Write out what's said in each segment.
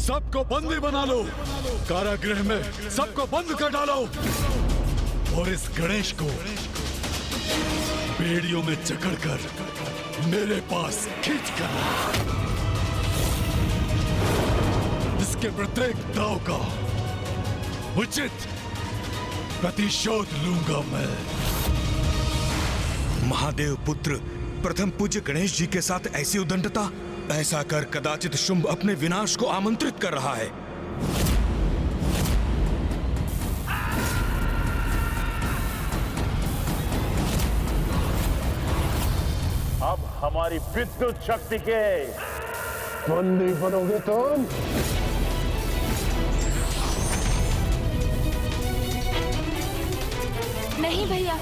सबको बंदी बना लो, कारागृह में सबको बंद कर डालो और इस गणेश को बेड़ियों में जकड़कर मेरे पास खींच कर इसके प्रत्येक दाव का उचित प्रतिशोध लूंगा मैं। महादेव पुत्र प्रथम पूज्य गणेश जी के साथ ऐसी उद्दंडता, ऐसा कर कदाचित शुंभ अपने विनाश को आमंत्रित कर रहा है। अब हमारी विद्युत शक्ति के बंदी बनोगे तुम। नहीं भैया,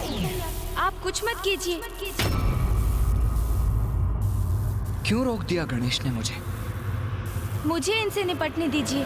आप कुछ मत कीजिए। क्यों रोक दिया गणेश ने मुझे इनसे निपटने दीजिए।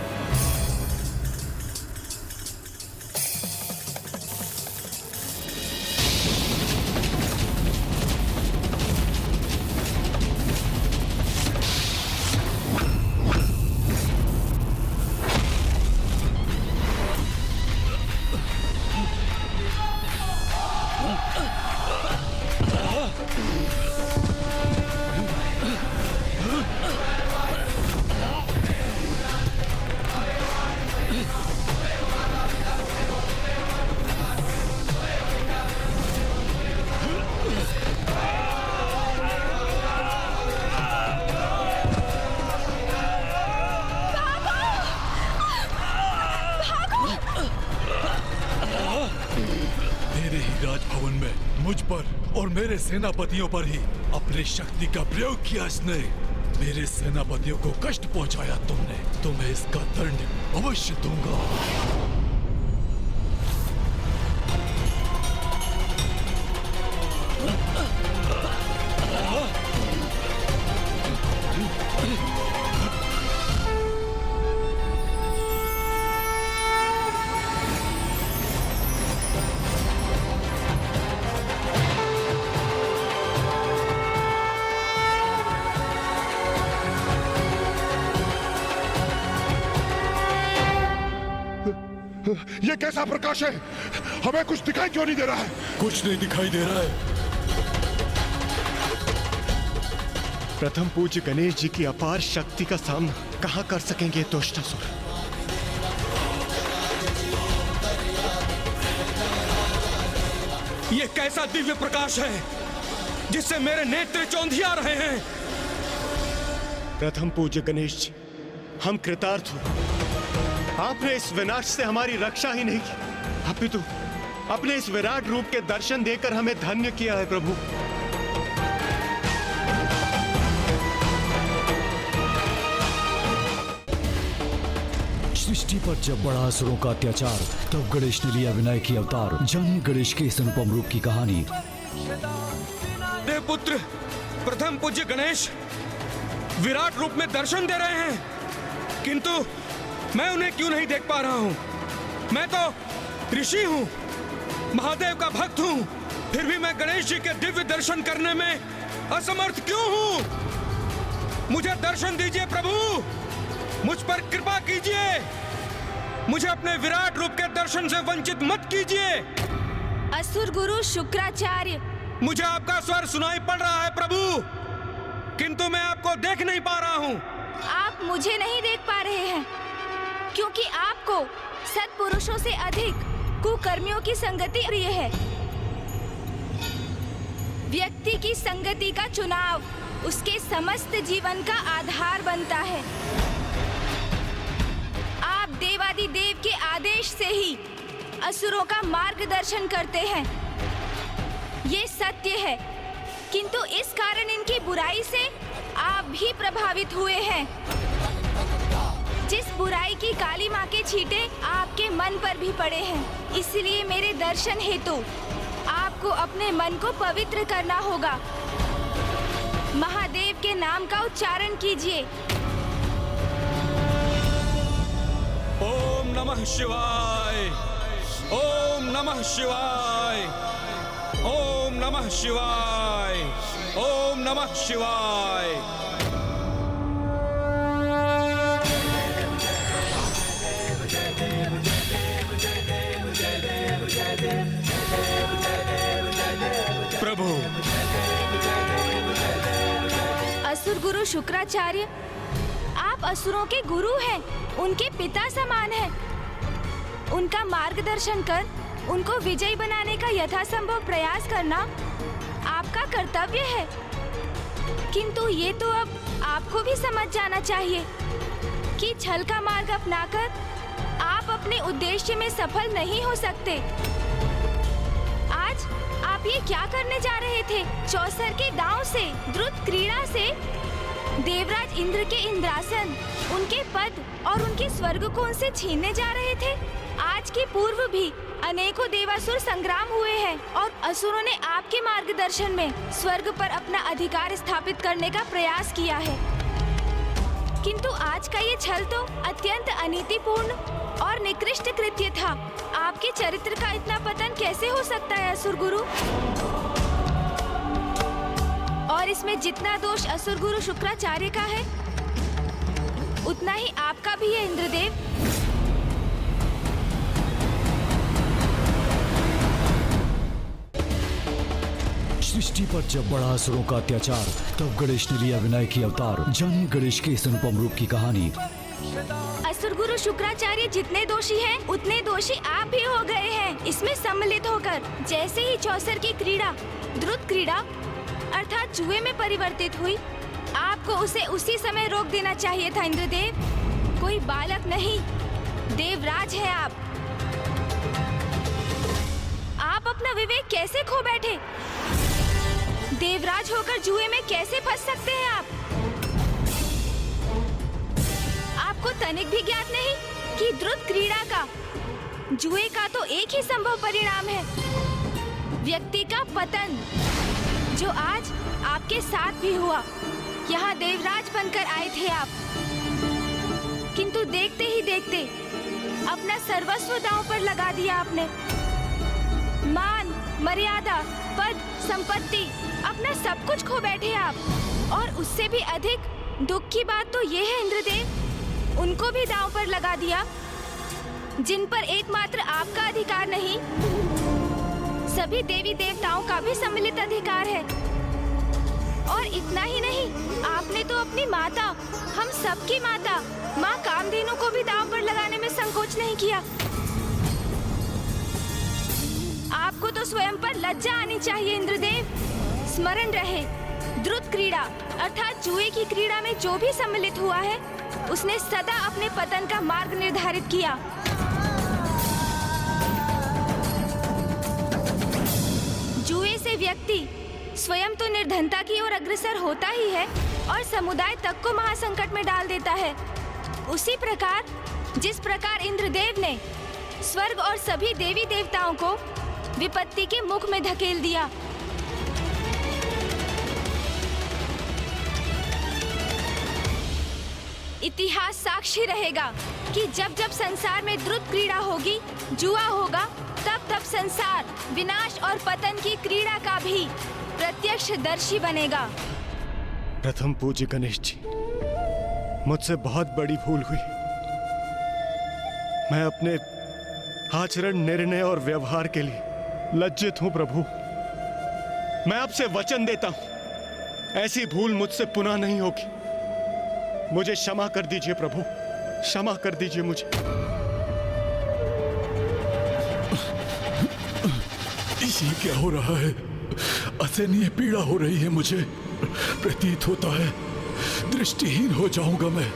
राजभवन में मुझ पर और मेरे सेनापतियों पर ही अपनी शक्ति का प्रयोग किया इसने। मेरे सेनापतियों को कष्ट पहुंचाया तुमने, तो मैं इसका दंड अवश्य दूंगा। ये कैसा प्रकाश है? हमें कुछ दिखाई क्यों नहीं दे रहा है? कुछ नहीं दिखाई दे रहा है। प्रथम पूज्य गणेश जी की अपार शक्ति का सामना कहां कर सकेंगे दुष्टासुर? ये कैसा दिव्य प्रकाश है जिससे मेरे नेत्र चौंधिया रहे हैं? प्रथम पूज्य गणेश जी, हम कृतार्थ हो। आपने इस विनाश से हमारी रक्षा ही नहीं की, अपितु अपने इस विराट रूप के दर्शन देकर हमें धन्य किया है प्रभु। सृष्टि पर जब बढ़ा असुरों का अत्याचार, तब गणेश ने लिया विनायक की अवतार। जानिए गणेश के इस अनुपम रूप की कहानी। देवपुत्र प्रथम पूज्य गणेश विराट रूप में दर्शन दे रहे हैं, किंतु मैं उन्हें क्यों नहीं देख पा रहा हूं? मैं तो ऋषि हूं, महादेव का भक्त हूं, फिर भी मैं गणेश जी के दिव्य दर्शन करने में असमर्थ क्यों हूं? मुझे दर्शन दीजिए प्रभु, मुझ पर कृपा कीजिए, मुझे अपने विराट रूप के दर्शन से वंचित मत कीजिए। असुर गुरु शुक्राचार्य, मुझे आपका स्वर सुनाई पड़ रहा है प्रभु, किंतु मैं आपको देख नहीं पा रहा हूं। आप मुझे नहीं देख पा रहे हैं क्योंकि आपको सत्पुरुषों से अधिक कुकर्मियों की संगति प्रिय है। व्यक्ति की संगति का चुनाव उसके समस्त जीवन का आधार बनता है। आप देवादिदेव के आदेश से ही असुरों का मार्गदर्शन करते हैं, ये सत्य है, किंतु इस कारण इनकी बुराई से आप भी प्रभावित हुए हैं। जिस बुराई की काली माँ के छींटे आपके मन पर भी पड़े हैं, इसलिए मेरे दर्शन हेतु आपको अपने मन को पवित्र करना होगा। महादेव के नाम का उच्चारण कीजिए। ओम नमः शिवाय, ओम नमः शिवाय, ओम नमः शिवाय, ओम नमः शिवाय। असुरगुरु शुक्राचार्य, आप असुरों के गुरु हैं, उनके पिता समान हैं। उनका मार्गदर्शन कर उनको विजयी बनाने का यथासंभव प्रयास करना आपका कर्तव्य है। किंतु ये तो अब आपको भी समझ जाना चाहिए कि छल का मार्ग अपनाकर आप अपने उद्देश्य में सफल नहीं हो सकते। आज आप ये क्या करने जा रहे थे? चौसर के दांव से, द्रुत क्रीड़ा से देवराज इंद्र के इंद्रासन, उनके पद और उनके स्वर्ग को उनसे छीनने जा रहे थे। आज के पूर्व भी अनेकों देवासुर संग्राम हुए हैं और असुरों ने आपके मार्गदर्शन में स्वर्ग पर अपना अधिकार स्थापित करने का प्रयास किया है। किंतु आज का ये छल तो अत्यंत अनीतिपूर्ण और निकृष्ट कृत्य था। आपके चरित्र का इतना पतन कैसे हो सकता है असुर गुरु? और इसमें जितना दोष असुर गुरु शुक्राचार्य का है, उतना ही आपका भी है इंद्रदेव। सृष्टि पर जब बढ़ा असुरों का अत्याचार, तब गणेश ने लिया विनायक की अवतार। जानिए गणेश के इस अनुपम रूप की कहानी। असुर गुरु शुक्राचार्य जितने दोषी हैं, उतने दोषी आप भी हो गए हैं इसमें सम्मिलित होकर। जैसे ही चौसर की क्रीड़ा द्रुत क्रीड़ा अर्थात जुए में परिवर्तित हुई, आपको उसे उसी समय रोक देना चाहिए था इंद्रदेव। कोई बालक नहीं, देवराज है आप। आप अपना विवेक कैसे खो बैठे? देवराज होकर जुए में कैसे फंस सकते हैं आप? आपको तनिक भी ज्ञात नहीं कि द्रुत क्रीड़ा का, जुए का तो एक ही संभव परिणाम है, व्यक्ति का पतन, जो आज आपके साथ भी हुआ। यहाँ देवराज बनकर आए थे आप, किंतु देखते ही देखते अपना सर्वस्व दांव पर लगा दिया आपने। मान, मर्यादा, पद, संपत्ति, अपना सब कुछ खो बैठे आप। और उससे भी अधिक दुख की बात तो ये है इंद्रदेव, उनको भी दांव पर लगा दिया जिन पर एकमात्र आपका अधिकार नहीं, सभी देवी देवताओं का भी सम्मिलित अधिकार है। और इतना ही नहीं, आपने तो अपनी माता, हम सबकी माता माँ कामधेनु को भी दांव पर लगाने में संकोच नहीं किया। आपको तो स्वयं पर लज्जा आनी चाहिए इंद्रदेव। स्मरण रहे, द्रुत क्रीड़ा अर्थात जुए की क्रीड़ा में जो भी सम्मिलित हुआ है, उसने सदा अपने पतन का मार्ग निर्धारित किया। जुए से व्यक्ति स्वयं तो निर्धनता की ओर अग्रसर होता ही है और समुदाय तक को महासंकट में डाल देता है। उसी प्रकार जिस प्रकार इंद्रदेव ने स्वर्ग और सभी देवी देवताओं को विपत्ति के मुख में धकेल दिया। इतिहास साक्षी रहेगा कि जब जब संसार में द्रुत क्रीड़ा होगी, जुआ होगा, तब तब संसार विनाश और पतन की क्रीड़ा का भी प्रत्यक्षदर्शी बनेगा। प्रथम पूज्य गणेश जी, मुझसे बहुत बड़ी भूल हुई। मैं अपने आचरण, निर्णय और व्यवहार के लिए लज्जित हूं प्रभु। मैं आपसे वचन देता हूं, ऐसी भूल मुझसे पुनः नहीं होगी। मुझे क्षमा कर दीजिए प्रभु, क्षमा कर दीजिए मुझे। ये क्या हो रहा है? असहनीय पीड़ा हो रही है मुझे। प्रतीत होता है दृष्टिहीन हो जाऊंगा मैं।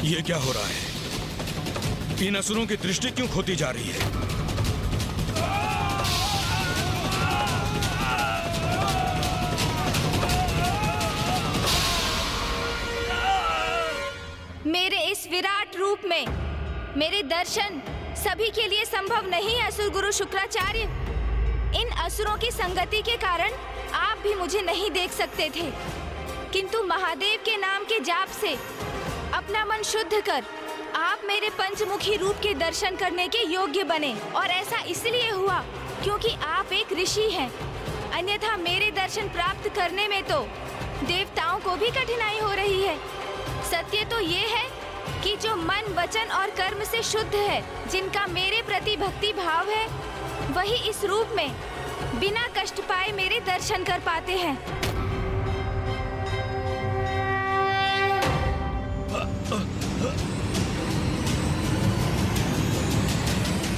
ये क्या हो रहा है? इन असुरों की दृष्टि क्यों खोती जा रही है? मेरे इस विराट रूप में मेरे दर्शन सभी के लिए संभव नहीं है असुर गुरु शुक्राचार्य। इन असुरों की संगति के कारण आप भी मुझे नहीं देख सकते थे, किंतु महादेव के नाम के जाप से अपना मन शुद्ध कर आप मेरे पंचमुखी रूप के दर्शन करने के योग्य बने। और ऐसा इसलिए हुआ क्योंकि आप एक ऋषि हैं, अन्यथा मेरे दर्शन प्राप्त करने में तो देवताओं को भी कठिनाई हो रही है। सत्य तो ये है कि जो मन, वचन और कर्म से शुद्ध है, जिनका मेरे प्रति भक्ति भाव है, वही इस रूप में बिना कष्ट पाए मेरे दर्शन कर पाते हैं।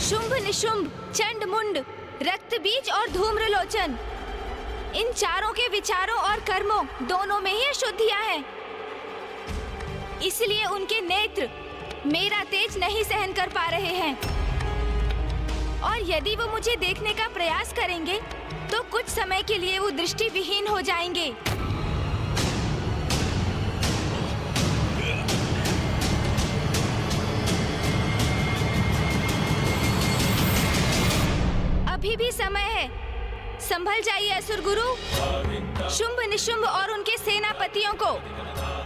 शुंभ निशुंभ, चंड मुंड, रक्त बीज और धूम्रलोचन, इन चारों के विचारों और कर्मों दोनों में ही अशुद्धियां हैं। इसलिए उनके नेत्र मेरा तेज नहीं सहन कर पा रहे हैं, और यदि वो मुझे देखने का प्रयास करेंगे तो कुछ समय के लिए वो दृष्टि विहीन हो जाएंगे। अभी भी समय है, संभल जाइए असुर गुरु। शुंभ निशुंभ और उनके सेनापतियों को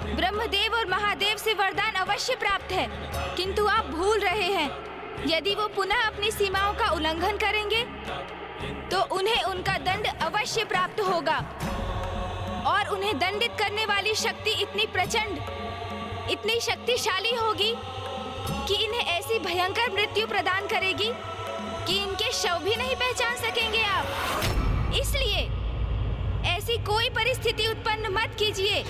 ब्रह्मदेव और महादेव से वरदान अवश्य प्राप्त है, किंतु आप भूल रहे हैं, यदि वो पुनः अपनी सीमाओं का उल्लंघन करेंगे तो उन्हें उनका दंड अवश्य प्राप्त होगा, और उन्हें दंडित करने वाली शक्ति इतनी प्रचंड, इतनी शक्तिशाली होगी कि इन्हें ऐसी भयंकर मृत्यु प्रदान करेगी कि इनके शव भी नहीं पहचान सकेंगे आप। इसलिए ऐसी कोई परिस्थिति उत्पन्न मत कीजिए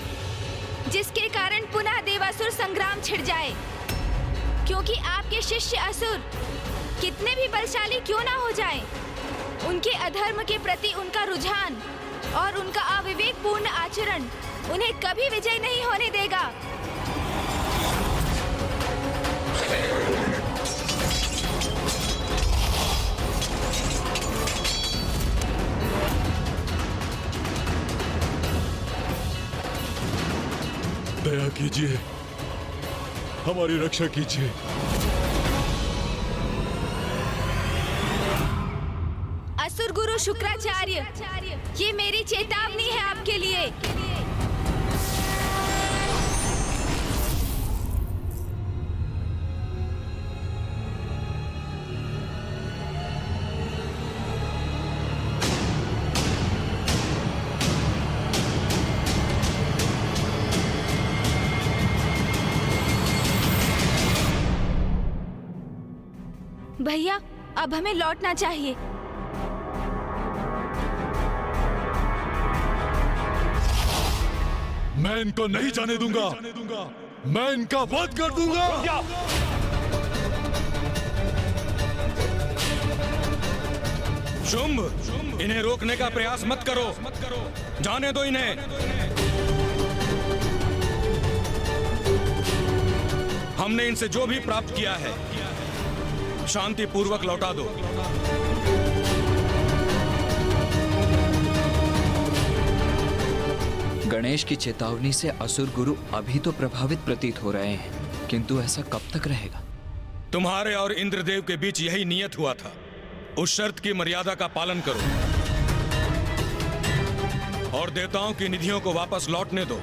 जिसके कारण पुनः देवासुर संग्राम छिड़ जाए, क्योंकि आपके शिष्य असुर कितने भी बलशाली क्यों ना हो जाएं, उनके अधर्म के प्रति उनका रुझान और उनका अविवेकपूर्ण आचरण उन्हें कभी विजय नहीं होने देगा। दया कीजिए, हमारी रक्षा कीजिए। असुर गुरु शुक्राचार्य, ये मेरी चेतावनी है आपके लिए। भैया, अब हमें लौटना चाहिए। मैं इनको नहीं जाने दूंगा, मैं इनका वध कर दूंगा। शुंभ, इन्हें रोकने का प्रयास मत करो, जाने दो इन्हें। हमने इनसे जो भी प्राप्त किया है शांति पूर्वक लौटा दो। गणेश की चेतावनी से असुर गुरु अभी तो प्रभावित प्रतीत हो रहे हैं, किंतु ऐसा कब तक रहेगा? तुम्हारे और इंद्रदेव के बीच यही नियत हुआ था। उस शर्त की मर्यादा का पालन करो और देवताओं की निधियों को वापस लौटने दो।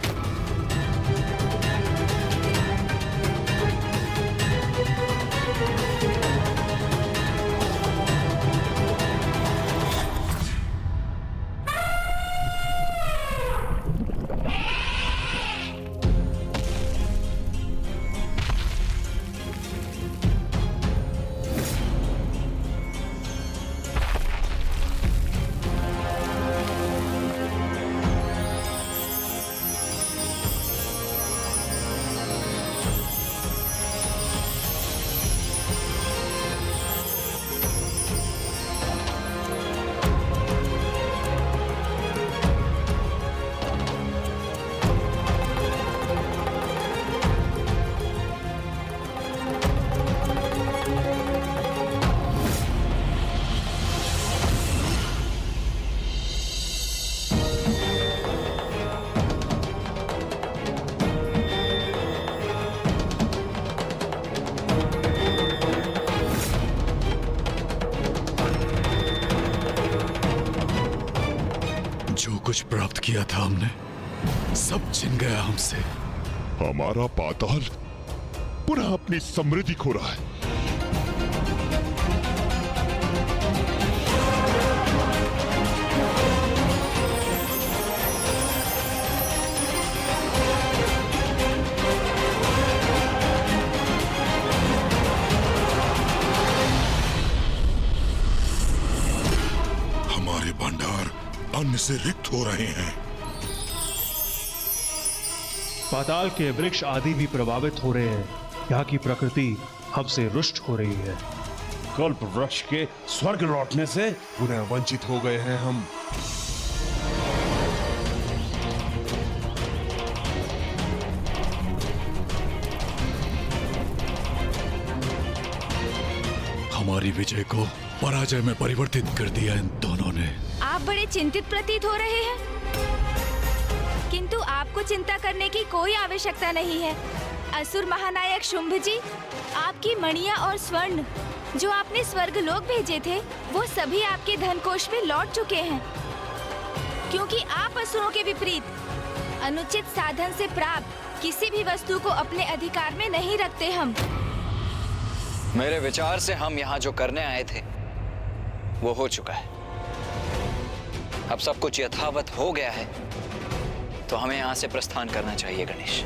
कुछ प्राप्त किया था हमने, सब छिन गया हमसे। हमारा पाताल पुनः अपनी समृद्धि खो रहा है। अन्न से रिक्त हो रहे हैं। पाताल के वृक्ष आदि भी प्रभावित हो रहे हैं। यहाँ की प्रकृति हमसे रुष्ट हो रही है। कल्प वृक्ष के स्वर्ग लौटने से पुनः वंचित हो गए हैं हम। हमारी विजय को पराजय में परिवर्तित कर दिया इन दोनों ने। आप बड़े चिंतित प्रतीत हो रहे हैं, किंतु आपको चिंता करने की कोई आवश्यकता नहीं है। असुर महानायक शुंभ जी, आपकी मणियां और स्वर्ण जो आपने स्वर्ग लोक भेजे थे, वो सभी आपके धन कोष में लौट चुके हैं, क्योंकि आप असुरों के विपरीत अनुचित साधन से प्राप्त किसी भी वस्तु को अपने अधिकार में नहीं रखते। हम मेरे विचार से हम यहाँ जो करने आए थे वो हो चुका है। अब सब कुछ यथावत हो गया है, तो हमें यहाँ से प्रस्थान करना चाहिए गणेश।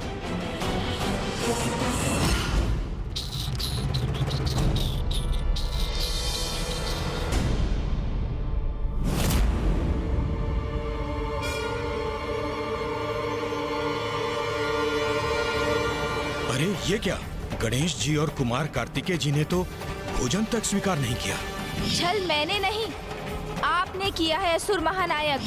अरे ये क्या? गणेश जी और कुमार कार्तिकेय जी ने तो भोजन तक स्वीकार नहीं किया। छल मैंने नहीं, आपने किया है असुर महानायक।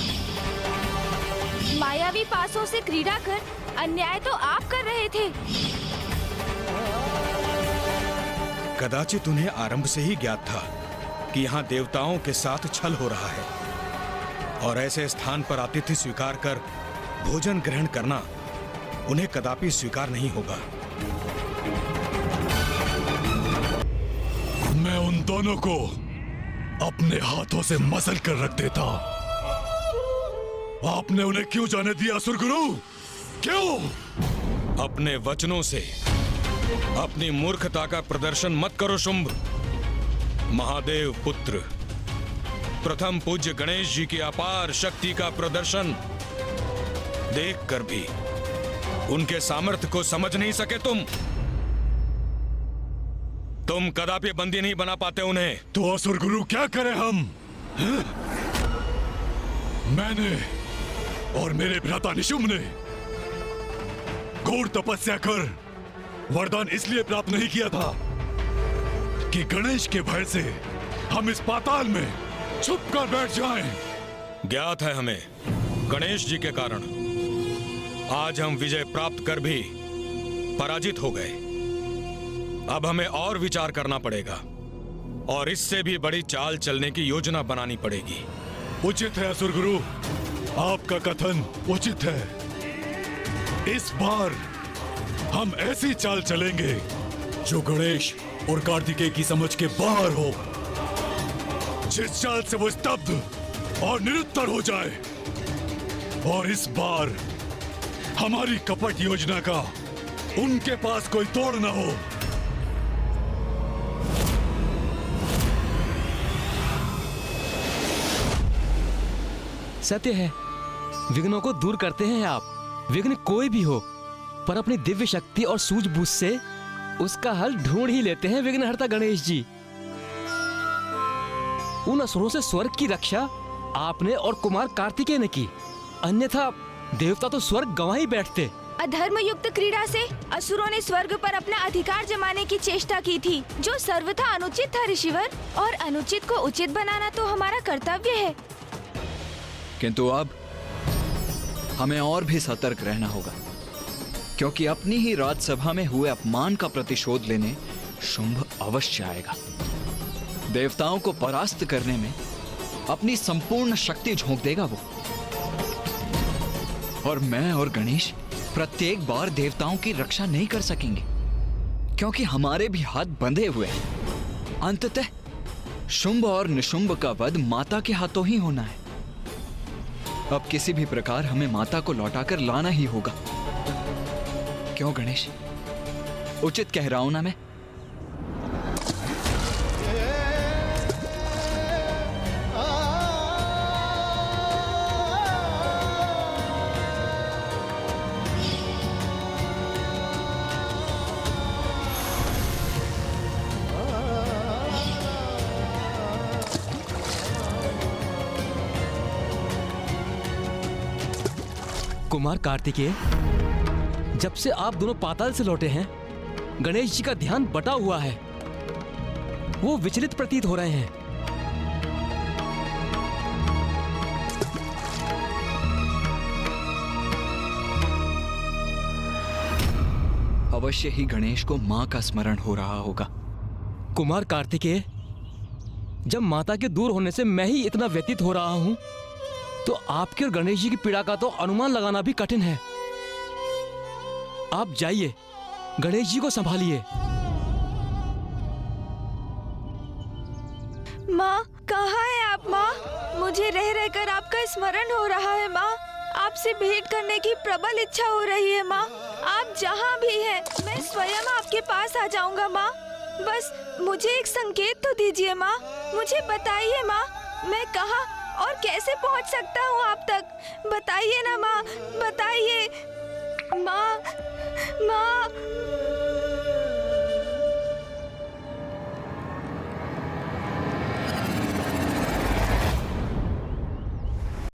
मायावी पासों से क्रीड़ा कर अन्याय तो आप कर रहे थे। कदाचित उन्हें आरंभ से ही ज्ञात था कि यहाँ देवताओं के साथ छल हो रहा है, और ऐसे स्थान पर आतिथ्य स्वीकार कर भोजन ग्रहण करना उन्हें कदापि स्वीकार नहीं होगा। मैं उन दोनों को अपने हाथों से मसल कर रख देता। आपने उन्हें क्यों जाने दिया असुर गुरु? क्यों? अपने वचनों से अपनी मूर्खता का प्रदर्शन मत करो शुंभ। महादेव पुत्र प्रथम पूज्य गणेश जी की अपार शक्ति का प्रदर्शन देखकर भी उनके सामर्थ्य को समझ नहीं सके तुम कदापि बंदी नहीं बना पाते उन्हें। तो असुर गुरु क्या करें हम? मैंने और मेरे भ्राता निशुंभ ने घोर तपस्या कर वरदान इसलिए प्राप्त नहीं किया था कि गणेश के भय से हम इस पाताल में छुप कर बैठ जाएं। ज्ञात है हमें गणेश जी के कारण आज हम विजय प्राप्त कर भी पराजित हो गए। अब हमें और विचार करना पड़ेगा और इससे भी बड़ी चाल चलने की योजना बनानी पड़ेगी। उचित है असुर गुरु, आपका कथन उचित है। इस बार हम ऐसी चाल चलेंगे जो गणेश और कार्तिकेय की समझ के बाहर हो, जिस चाल से वो स्तब्ध और निरुत्तर हो जाए। और इस बार हमारी कपट योजना का उनके पास कोई तोड़ न हो। सत्य है, विघ्नों को दूर करते हैं आप। विघ्न कोई भी हो, पर अपनी दिव्य शक्ति और सूझबूझ से उसका हल ढूंढ ही लेते हैं विघ्नहर्ता गणेश जी। उन असुरों से स्वर्ग की रक्षा आपने और कुमार कार्तिकेय ने की, अन्यथा देवता तो स्वर्ग गंवा ही बैठते। अधर्म युक्त क्रीड़ा से असुरों ने स्वर्ग पर अपना अधिकार जमाने की चेष्टा की थी, जो सर्वथा अनुचित था ऋषिवर, और अनुचित को उचित बनाना तो हमारा कर्तव्य है। किंतु अब हमें और भी सतर्क रहना होगा, क्योंकि अपनी ही राजसभा में हुए अपमान का प्रतिशोध लेने शुंभ अवश्य आएगा। देवताओं को परास्त करने में अपनी संपूर्ण शक्ति झोंक देगा वो। और मैं और गणेश प्रत्येक बार देवताओं की रक्षा नहीं कर सकेंगे, क्योंकि हमारे भी हाथ बंधे हुए हैं। अंततः शुंभ और निशुंभ का वध माता के हाथों ही होना है। अब किसी भी प्रकार हमें माता को लौटाकर लाना ही होगा। क्यों गणेश, उचित कह रहा हूं ना मैं? कुमार कार्तिकेय, जब से आप दोनों पाताल से लौटे हैं, गणेश जी का ध्यान बटा हुआ है। वो विचलित प्रतीत हो रहे हैं। अवश्य ही गणेश को मां का स्मरण हो रहा होगा। कुमार कार्तिकेय, जब माता के दूर होने से मैं ही इतना व्यतीत हो रहा हूं, तो आपके और गणेश जी की पीड़ा का तो अनुमान लगाना भी कठिन है। आप जाइए, गणेश जी को संभालिए। माँ, कहाँ है आप माँ? मुझे रह रहकर आपका स्मरण हो रहा है माँ। आपसे भेंट करने की प्रबल इच्छा हो रही है माँ। आप जहाँ भी हैं, मैं स्वयं आपके पास आ जाऊंगा माँ। बस मुझे एक संकेत तो दीजिए माँ। मुझे बताइए माँ, मैं कहाँ और कैसे पहुँच सकता हूँ आप तक? बताइए ना माँ, बताइए माँ। माँ।